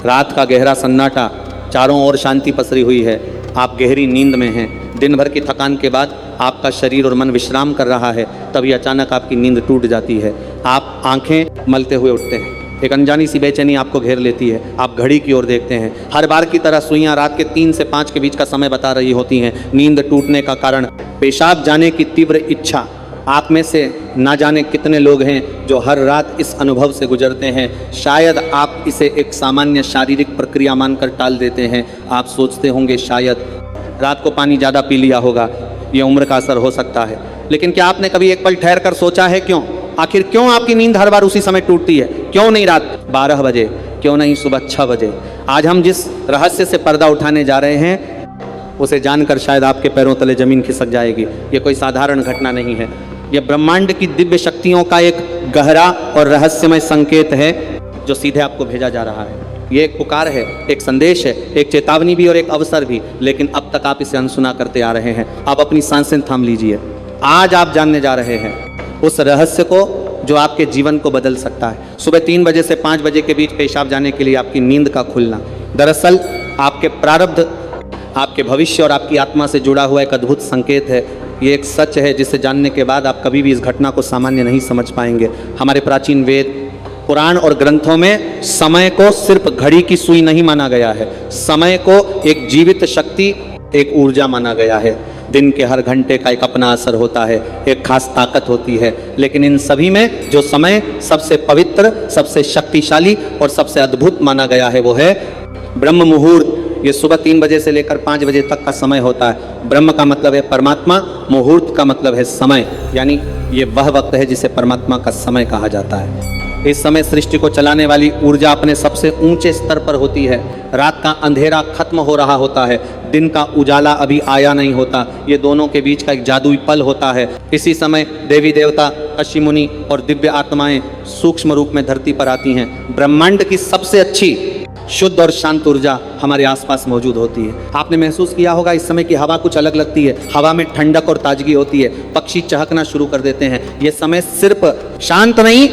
रात का गहरा सन्नाटा, चारों ओर शांति पसरी हुई है, आप गहरी नींद में हैं। दिन भर की थकान के बाद आपका शरीर और मन विश्राम कर रहा है, तभी अचानक आपकी नींद टूट जाती है। आप आंखें मलते हुए उठते हैं, एक अनजानी सी बेचैनी आपको घेर लेती है। आप घड़ी की ओर देखते हैं, हर बार की तरह सुइयां रात के 3 से 5 के बीच का समय बता रही होती हैं। नींद टूटने का कारण पेशाब जाने की तीव्र इच्छा। आप में से ना जाने कितने लोग हैं जो हर रात इस अनुभव से गुजरते हैं। शायद आप इसे एक सामान्य शारीरिक प्रक्रिया मानकर टाल देते हैं। आप सोचते होंगे शायद रात को पानी ज़्यादा पी लिया होगा, ये उम्र का असर हो सकता है। लेकिन क्या आपने कभी एक पल ठहर कर सोचा है क्यों? आखिर क्यों आपकी नींद हर बार उसी समय टूटती है? क्यों नहीं रात 12 बजे, क्यों नहीं सुबह 6 बजे? आज हम जिस रहस्य से पर्दा उठाने जा रहे हैं उसे जानकर शायद आपके पैरों तले जमीन खिसक जाएगी। ये कोई साधारण घटना नहीं है, यह ब्रह्मांड की दिव्य शक्तियों का एक गहरा और रहस्यमय संकेत है जो सीधे आपको भेजा जा रहा है। ये एक पुकार है, एक संदेश है, एक चेतावनी भी और एक अवसर भी, लेकिन अब तक आप इसे अनसुना करते आ रहे हैं। आप अपनी सांसें थाम लीजिए। आज आप जानने जा रहे हैं उस रहस्य को जो आपके जीवन को बदल सकता है। सुबह 3 बजे से 5 बजे के बीच पेशाब जाने के लिए आपकी नींद का खुलना दरअसल आपके प्रारब्ध, आपके भविष्य और आपकी आत्मा से जुड़ा हुआ एक अद्भुत संकेत है। ये एक सच है जिसे जानने के बाद आप कभी भी इस घटना को सामान्य नहीं समझ पाएंगे। हमारे प्राचीन वेद, पुराण और ग्रंथों में समय को सिर्फ घड़ी की सुई नहीं माना गया है। समय को एक जीवित शक्ति, एक ऊर्जा माना गया है। दिन के हर घंटे का एक अपना असर होता है, एक खास ताकत होती है। लेकिन इन सभी में जो समय सबसे पवित्र, सबसे शक्तिशाली और सबसे अद्भुत माना गया है वो है ब्रह्म मुहूर्त। ये सुबह 3 बजे से लेकर 5 बजे तक का समय होता है। ब्रह्म का मतलब है परमात्मा, मुहूर्त का मतलब है समय, यानी ये वह वक्त है जिसे परमात्मा का समय कहा जाता है। इस समय सृष्टि को चलाने वाली ऊर्जा अपने सबसे ऊंचे स्तर पर होती है। रात का अंधेरा खत्म हो रहा होता है, दिन का उजाला अभी आया नहीं होता। ये दोनों के बीच का एक जादुई पल होता है। इसी समय देवी देवता, ऋषि मुनि और दिव्य आत्माएं सूक्ष्म रूप में धरती पर आती हैं। ब्रह्मांड की सबसे अच्छी, शुद्ध और शांत ऊर्जा हमारे आसपास मौजूद होती है। आपने महसूस किया होगा इस समय की हवा कुछ अलग लगती है। हवा में ठंडक और ताजगी होती है, पक्षी चहकना शुरू कर देते हैं। ये समय सिर्फ शांत नहीं,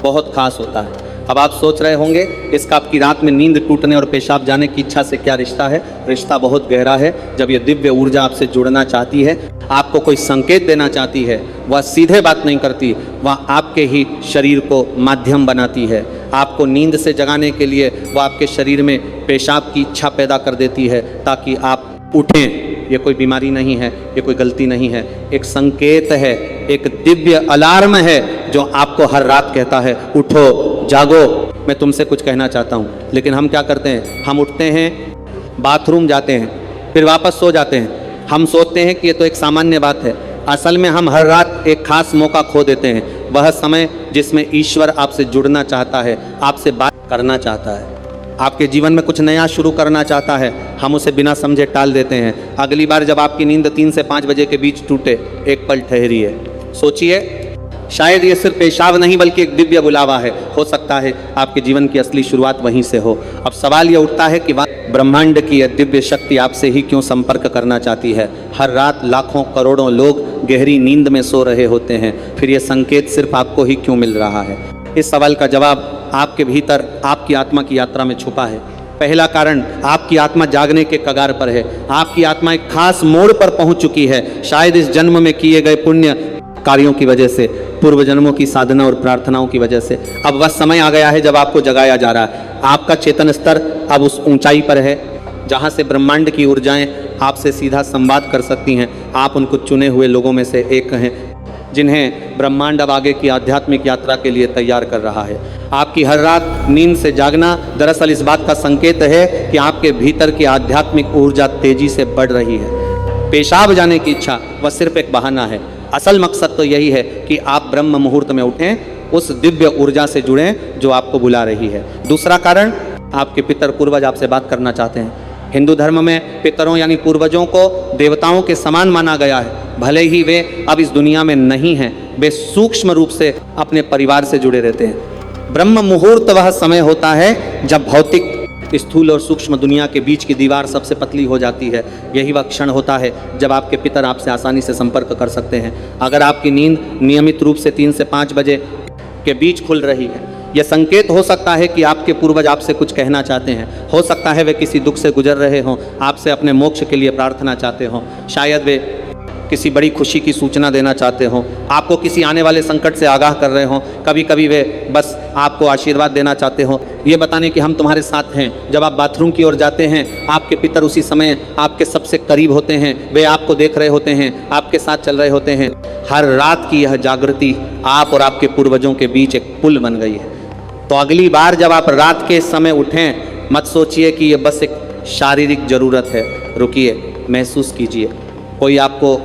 बहुत खास होता है। अब आप सोच रहे होंगे इसका आपकी रात में नींद टूटने और पेशाब जाने की इच्छा से क्या रिश्ता है? रिश्ता बहुत गहरा है। जब ये दिव्य ऊर्जा आपसे जुड़ना चाहती है, आपको कोई संकेत देना चाहती है, वह सीधे बात नहीं करती, वह आपके ही शरीर को माध्यम बनाती है। आपको नींद से जगाने के लिए वह आपके शरीर में पेशाब की इच्छा पैदा कर देती है ताकि आप उठें। ये कोई बीमारी नहीं है, ये कोई गलती नहीं है, एक संकेत है, एक दिव्य अलार्म है जो आपको हर रात कहता है उठो, जागो, मैं तुमसे कुछ कहना चाहता हूँ। लेकिन हम क्या करते हैं? हम उठते हैं, बाथरूम जाते हैं, फिर वापस सो जाते हैं। हम सोचते हैं कि ये तो एक सामान्य बात है। असल में हम हर रात एक खास मौका खो देते हैं, वह समय जिसमें ईश्वर आपसे जुड़ना चाहता है, आपसे बात करना चाहता है, आपके जीवन में कुछ नया शुरू करना चाहता है। हम उसे बिना समझे टाल देते हैं। अगली बार जब आपकी नींद 3 से 5 बजे के बीच टूटे, एक पल ठहरिए, सोचिए, शायद ये सिर्फ पेशाब नहीं बल्कि एक दिव्य बुलावा है। हो सकता है आपके जीवन की असली शुरुआत वहीं से हो। अब सवाल ये उठता है कि ब्रह्मांड की यह दिव्य शक्ति आपसे ही क्यों संपर्क करना चाहती है? हर रात लाखों करोड़ों लोग गहरी नींद में सो रहे होते हैं, फिर ये संकेत सिर्फ आपको ही क्यों मिल रहा है? इस सवाल का जवाब आपके भीतर, आपकी आत्मा की यात्रा में छुपा है। पहला कारण, आपकी आत्मा जागने के कगार पर है। आपकी आत्मा एक खास मोड़ पर पहुंच चुकी है, शायद इस जन्म में किए गए पुण्य कार्यों की वजह से, पूर्व जन्मों की साधना और प्रार्थनाओं की वजह से। अब वह समय आ गया है जब आपको जगाया जा रहा है। आपका चेतन स्तर अब उस ऊंचाई पर है जहां से ब्रह्मांड की ऊर्जाएं आपसे सीधा संवाद कर सकती हैं। आप उन कुछ चुने हुए लोगों में से एक हैं जिन्हें ब्रह्मांड अब आगे की आध्यात्मिक यात्रा के लिए तैयार कर रहा है। आपकी हर रात नींद से जागना दरअसल इस बात का संकेत है कि आपके भीतर की आध्यात्मिक ऊर्जा तेजी से बढ़ रही है। पेशाब जाने की इच्छा वह सिर्फ एक बहाना है। असल मकसद तो यही है कि आप ब्रह्म मुहूर्त में उठें, उस दिव्य ऊर्जा से जुड़ें जो आपको बुला रही है। दूसरा कारण, आपके पितर पूर्वज आपसे बात करना चाहते हैं। हिंदू धर्म में पितरों यानी पूर्वजों को देवताओं के समान माना गया है। भले ही वे अब इस दुनिया में नहीं हैं, वे सूक्ष्म रूप से अपने परिवार से जुड़े रहते हैं। ब्रह्म मुहूर्त वह समय होता है जब भौतिक, स्थूल और सूक्ष्म दुनिया के बीच की दीवार सबसे पतली हो जाती है। यही वह क्षण होता है जब आपके पितर आपसे आसानी से संपर्क कर सकते हैं। अगर आपकी नींद नियमित रूप से 3 से 5 बजे के बीच खुल रही है, यह संकेत हो सकता है कि आपके पूर्वज आपसे कुछ कहना चाहते हैं। हो सकता है वे किसी दुख से गुजर रहे हों, आपसे अपने मोक्ष के लिए प्रार्थना चाहते हों। शायद वे किसी बड़ी खुशी की सूचना देना चाहते हों, आपको किसी आने वाले संकट से आगाह कर रहे हों। कभी कभी वे बस आपको आशीर्वाद देना चाहते हों, ये बताने कि हम तुम्हारे साथ हैं। जब आप बाथरूम की ओर जाते हैं, आपके पितर उसी समय आपके सबसे करीब होते हैं, वे आपको देख रहे होते हैं, आपके साथ चल रहे होते हैं। हर रात की यह जागृति आप और आपके पूर्वजों के बीच एक पुल बन गई है। तो अगली बार जब आप रात के समय उठें, मत सोचिए कि ये बस एक शारीरिक ज़रूरत है। रुकिए, महसूस कीजिए कोई आपको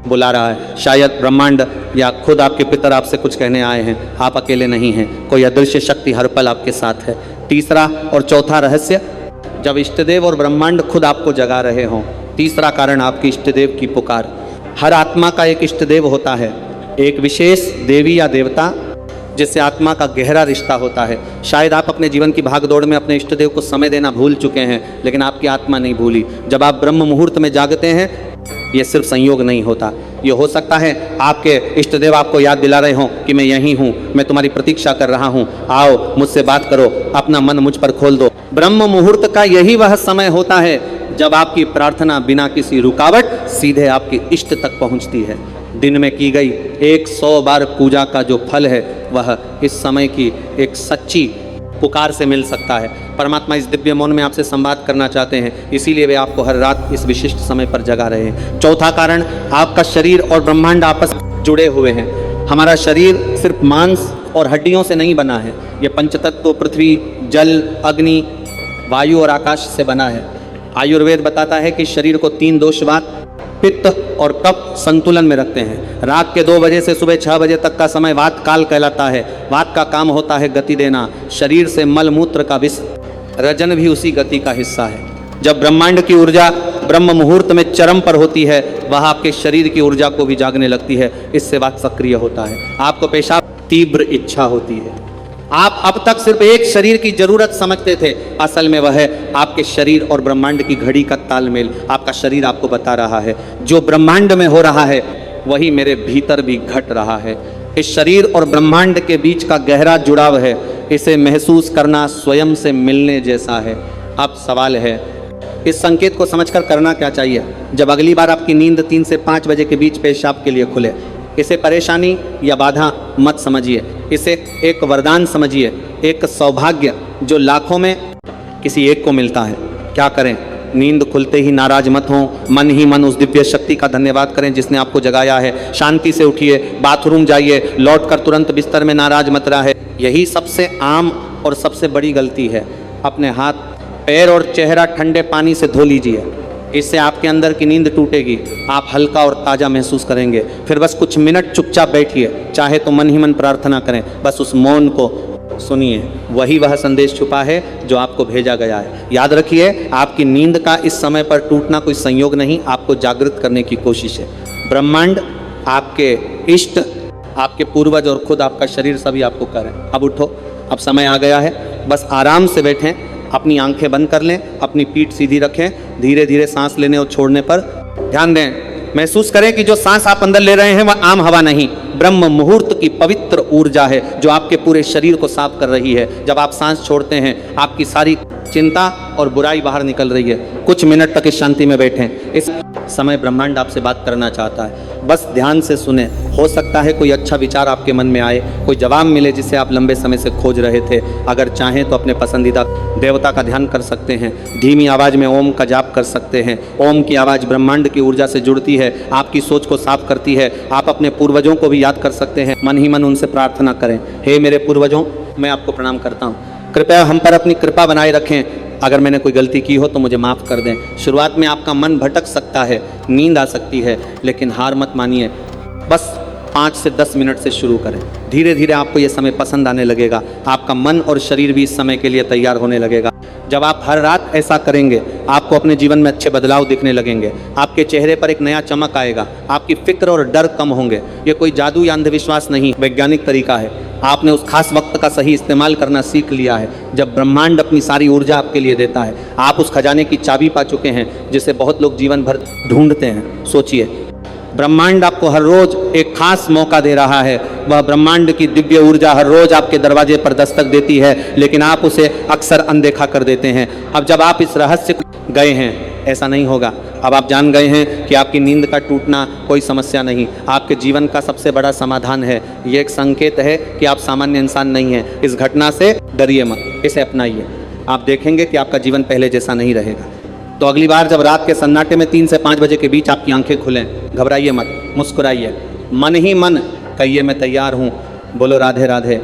बुला रहा है। शायद ब्रह्मांड या खुद आपके पितर आपसे कुछ कहने आए हैं। आप अकेले नहीं हैं, कोई अदृश्य शक्ति हर पल आपके साथ है। तीसरा और चौथा रहस्य, जब इष्टदेव और ब्रह्मांड खुद आपको जगा रहे हों। तीसरा कारण आपकी इष्टदेव की पुकार। हर आत्मा का एक इष्टदेव होता है, एक विशेष देवी या देवता जिससे आत्मा का गहरा रिश्ता होता है। शायद आप अपने जीवन की भागदौड़ में अपने इष्टदेव को समय देना भूल चुके हैं, लेकिन आपकी आत्मा नहीं भूली। जब आप ब्रह्म मुहूर्त में जागते हैं, ये सिर्फ संयोग नहीं होता। ये हो सकता है आपके इष्टदेव आपको याद दिला रहे हों कि मैं यहीं हूँ, मैं तुम्हारी प्रतीक्षा कर रहा हूँ, आओ मुझसे बात करो, अपना मन मुझ पर खोल दो। ब्रह्म मुहूर्त का यही वह समय होता है जब आपकी प्रार्थना बिना किसी रुकावट सीधे आपके इष्ट तक पहुँचती है। दिन में की गई 100 बार पूजा का जो फल है, वह इस समय की एक सच्ची पुकार से मिल सकता है। परमात्मा इस दिव्य मौन में आपसे संवाद करना चाहते हैं, इसीलिए वे आपको हर रात इस विशिष्ट समय पर जगा रहे हैं। चौथा कारण, आपका शरीर और ब्रह्मांड आपस में जुड़े हुए हैं। हमारा शरीर सिर्फ मांस और हड्डियों से नहीं बना है, ये पंचतत्व पृथ्वी, जल, अग्नि, वायु और आकाश से बना है। आयुर्वेद बताता है कि शरीर को 3 दोष वात, पित्त और कफ संतुलन में रखते हैं। रात के 2 बजे से सुबह 6 बजे तक का समय वात काल कहलाता है। वात का काम होता है गति देना। शरीर से मल मूत्र का रजन भी उसी गति का हिस्सा है। जब ब्रह्मांड की ऊर्जा ब्रह्म मुहूर्त में चरम पर होती है, वह आपके शरीर की ऊर्जा को भी जागने लगती है। इससे वात सक्रिय होता है। आपको पेशाब तीव्र इच्छा होती है। आप अब तक सिर्फ एक शरीर की जरूरत समझते थे, असल में वह है आपके शरीर और ब्रह्मांड की घड़ी का तालमेल। आपका शरीर आपको बता रहा है जो ब्रह्मांड में हो रहा है वही मेरे भीतर भी घट रहा है। इस शरीर और ब्रह्मांड के बीच का गहरा जुड़ाव है, इसे महसूस करना स्वयं से मिलने जैसा है। अब सवाल है, इस संकेत को समझकर करना क्या चाहिए जब अगली बार आपकी नींद 3 से 5 बजे के बीच पेशाब के लिए खुले। इसे परेशानी या बाधा मत समझिए, इसे एक वरदान समझिए, एक सौभाग्य जो लाखों में किसी एक को मिलता है। क्या करें? नींद खुलते ही नाराज मत हो, मन ही मन उस दिव्य शक्ति का धन्यवाद करें जिसने आपको जगाया है। शांति से उठिए, बाथरूम जाइए, लौटकर तुरंत बिस्तर में नाराज मत रहे। यही सबसे आम और सबसे बड़ी गलती है। अपने हाथ, पैर और चेहरा ठंडे पानी से धो लीजिए, इससे आपके अंदर की नींद टूटेगी। आप हल्का और ताज़ा महसूस करेंगे। फिर बस कुछ मिनट चुपचाप बैठिए, चाहे तो मन ही मन प्रार्थना करें। बस उस मौन को सुनिए, वही वह संदेश छुपा है जो आपको भेजा गया है। याद रखिए, आपकी नींद का इस समय पर टूटना कोई संयोग नहीं, आपको जागृत करने की कोशिश है। ब्रह्मांड, आपके इष्ट, आपके पूर्वज और खुद आपका शरीर सभी आपको करें। अब उठो, अब समय आ गया है। बस आराम से बैठें, अपनी आंखें बंद कर लें, अपनी पीठ सीधी रखें। धीरे धीरे सांस लेने और छोड़ने पर ध्यान दें। महसूस करें कि जो सांस आप अंदर ले रहे हैं वह आम हवा नहीं, ब्रह्म मुहूर्त की पवित्र ऊर्जा है जो आपके पूरे शरीर को साफ कर रही है। जब आप सांस छोड़ते हैं, आपकी सारी चिंता और बुराई बाहर निकल रही है। कुछ मिनट तक इस शांति में बैठें। इस समय ब्रह्मांड आपसे बात करना चाहता है, बस ध्यान से सुने। हो सकता है कोई अच्छा विचार आपके मन में आए, कोई जवाब मिले जिसे आप लंबे समय से खोज रहे थे। अगर चाहें तो अपने पसंदीदा देवता का ध्यान कर सकते हैं, धीमी आवाज़ में ओम का जाप कर सकते हैं। ओम की आवाज़ ब्रह्मांड की ऊर्जा से जुड़ती है, आपकी सोच को साफ करती है। आप अपने पूर्वजों को भी याद कर सकते हैं, मन ही मन उनसे प्रार्थना करें। हे मेरे पूर्वजों, मैं आपको प्रणाम करता हूँ, कृपया हम पर अपनी कृपा बनाए रखें। अगर मैंने कोई गलती की हो तो मुझे माफ़ कर दें। शुरुआत में आपका मन भटक सकता है, नींद आ सकती है, लेकिन हार मत मानिए। बस 5 से 10 मिनट से शुरू करें। धीरे धीरे आपको ये समय पसंद आने लगेगा। आपका मन और शरीर भी इस समय के लिए तैयार होने लगेगा। जब आप हर रात ऐसा करेंगे, आपको अपने जीवन में अच्छे बदलाव दिखने लगेंगे। आपके चेहरे पर एक नया चमक आएगा, आपकी फिक्र और डर कम होंगे। ये कोई जादू या अंधविश्वास नहीं, वैज्ञानिक तरीका है। आपने उस खास वक्त का सही इस्तेमाल करना सीख लिया है जब ब्रह्मांड अपनी सारी ऊर्जा आपके लिए देता है। आप उस खजाने की चाबी पा चुके हैं जिसे बहुत लोग जीवन भर ढूंढते हैं। सोचिए, ब्रह्मांड आपको हर रोज एक खास मौका दे रहा है। वह ब्रह्मांड की दिव्य ऊर्जा हर रोज आपके दरवाजे पर दस्तक देती है, लेकिन आप उसे अक्सर अनदेखा कर देते हैं। अब जब आप इस रहस्य को गए हैं, ऐसा नहीं होगा। अब आप जान गए हैं कि आपकी नींद का टूटना कोई समस्या नहीं, आपके जीवन का सबसे बड़ा समाधान है। ये एक संकेत है कि आप सामान्य इंसान नहीं हैं। इस घटना से डरिए मत, इसे अपनाइए। आप देखेंगे कि आपका जीवन पहले जैसा नहीं रहेगा। तो अगली बार जब रात के सन्नाटे में 3 से 5 बजे के बीच आपकी आंखें खुलें, घबराइए मत, मुस्कुराइए, मन ही मन कहिए मैं तैयार हूँ। बोलो राधे राधे।